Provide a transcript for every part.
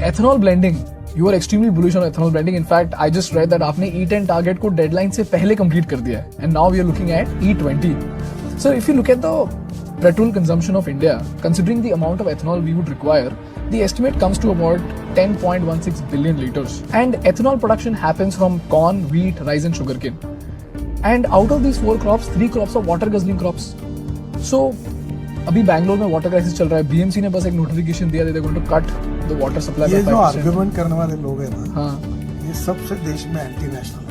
ethanol blending, you are extremely bullish on ethanol blending. In fact, I just read that आपने E10 target को deadline से पहले complete कर दिया है, and now we are looking at E20. So if you look at the petrol consumption of India, considering the amount of ethanol we would require, the estimate comes to about 10.16 billion liters. And ethanol production happens from corn, wheat, rice, and sugarcane. And out of these 4 crops, 3 crops are water guzzling crops. So अभी बैंगलोर में water crisis चल रहा है. BMC ने बस एक notification दिया, they going to cut the water supply by 5%. ये जो आर्गुमेंट करने वाले लोग हैं ना, हाँ, ये सबसे देश में एंटी नेशनल है.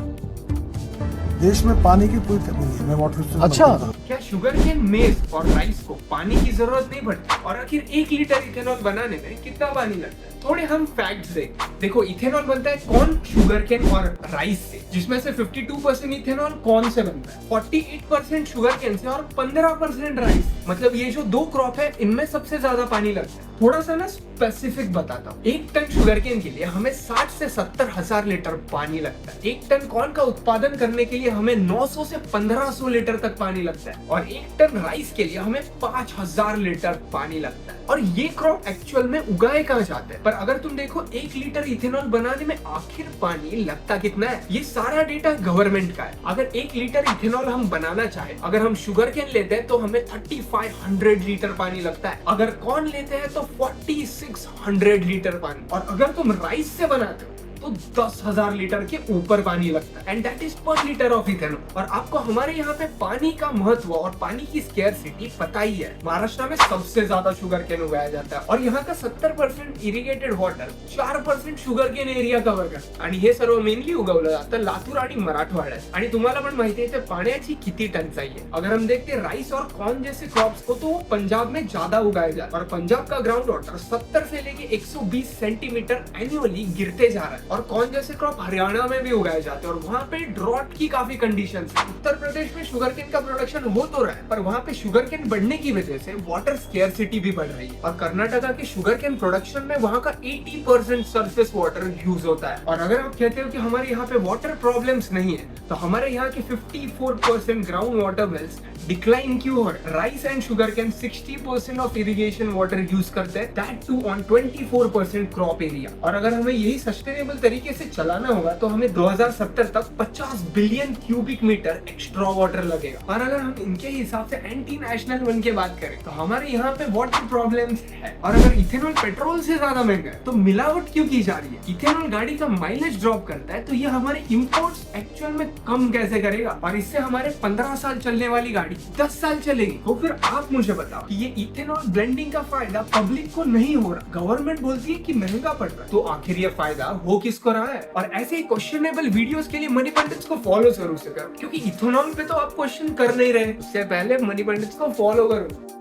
देश में पानी की कोई कमी नहीं है. मैं वाटर अच्छा, क्या शुगर केन, मेज और राइस को पानी की जरूरत नहीं पड़ती? और आखिर 1 लीटर इथेनॉल बनाने में कितना पानी लगता है? थोड़े हम फैक्ट्स देख. देखो, इथेनॉल बनता है कॉर्न, शुगर केन और राइस से, जिसमें से 52% इथेनॉल कॉर्न से बनता है, 48% शुगर केन से और 15% राइस. मतलब ये जो 2 क्रॉप है, इनमें सबसे ज्यादा पानी लगता है. थोड़ा सा ना स्पेसिफिक बताता हूँ. 1 टन शुगर केन के लिए हमें 60 से 70 हजार लीटर पानी लगता है. 1 टन कॉर्न का उत्पादन करने के लिए हमें 900 से 1500 लीटर तक पानी लगता है. और 1 टन राइस के लिए हमें 5000 लीटर पानी लगता है. और ये क्रॉप एक्चुअल में उगाए कहाँ जाते हैं? पर अगर तुम देखो 1 लीटर इथेनॉल बनाने में आखिर पानी लगता कितना है, ये सारा डेटा गवर्नमेंट का है. अगर 1 लीटर इथेनॉल हम बनाना चाहे, अगर हम शुगर केन लेते हैं तो हमें 3500 लीटर पानी लगता है. अगर कॉर्न लेते हैं तो 4600 लीटर पानी. और अगर तुम राइस से बनाते हो तो 10,000 लीटर के ऊपर पानी लगता है. एंड दैट इज पर लीटर ऑफ इथेनॉल. और आपको हमारे यहाँ पे पानी का महत्व और पानी की स्केर्सिटी पता ही है. महाराष्ट्र में सबसे ज्यादा शुगर केन उगाया जाता है और यहाँ का 70% irrigated water 4% sugar cane area cover करतो. आणि हे सर्व मेनली उगवलं जातं लातूर आणि मराठवाड्यात. आणि तुम्हाला पण माहिती आहे पाण्याची किती टंचाई है. अगर हम देखते राइस और कॉर्न जैसे क्रॉप्स को, तो पंजाब में ज्यादा उगाया जाता है. और पंजाब का ग्राउंड वाटर 70 से लेके 120 सेंटीमीटर एनुअली गिरते जा रहा है. और कॉर्न जैसे क्रॉप हरियाणा में भी उगाए जाते हैं और वहाँ पे ड्रॉट की काफी कंडीशंस है. उत्तर प्रदेश में शुगर केन का प्रोडक्शन हो तो रहा है, पर वहाँ पे शुगर केन बढ़ने की वजह से वाटर स्केर्सिटी भी बढ़ रही है. और कर्नाटका के शुगर केन प्रोडक्शन में वहाँ का 80% सरफेस वाटर यूज होता है. और अगर आप कहते हो कि हमारे यहाँ पे वाटर प्रॉब्लम्स नहीं है, तो हमारे यहाँ के 54% ग्राउंड वाटर वेल्स डिक्लाइन क्यों हो रहा है? Rice and sugar cane 60% of irrigation water use करते हैं, that too on 24% crop area. और अगर हमें यही सस्टेनेबल तरीके से चलाना होगा तो हमें 2070 तक 50 billion cubic metre extra water लगेगा. और अगर हम इनके हिसाब से एंटी नेशनल वन की बात करें तो हमारे यहाँ पे वाटर प्रॉब्लम्स है. और अगर इथेनॉल पेट्रोल से ज्यादा महंगा है तो मिलावट क्यों की जा रही है? इथेनॉल गाड़ी का माइलेज ड्रॉप करता है, तो ये हमारे इंपोर्ट्स एक्चुअल में कम कैसे करेगा? और इससे हमारे 15 साल चलने वाली गाड़ी 10 साल चलेगी. तो फिर आप मुझे बताओ कि ये इथेनॉल ब्लेंडिंग का फायदा पब्लिक को नहीं हो रहा, गवर्नमेंट बोलती है कि महंगा पड़ रहा है, तो आखिर ये फायदा हो किसको रहा है? और ऐसे ही क्वेश्चनेबल वीडियोस के लिए मनी पंडित्स को फॉलो जरूर से करो, क्योंकि इथेनॉल पे तो आप क्वेश्चन कर नहीं रहे. उससे पहले मनी पंडित्स को फॉलो करो.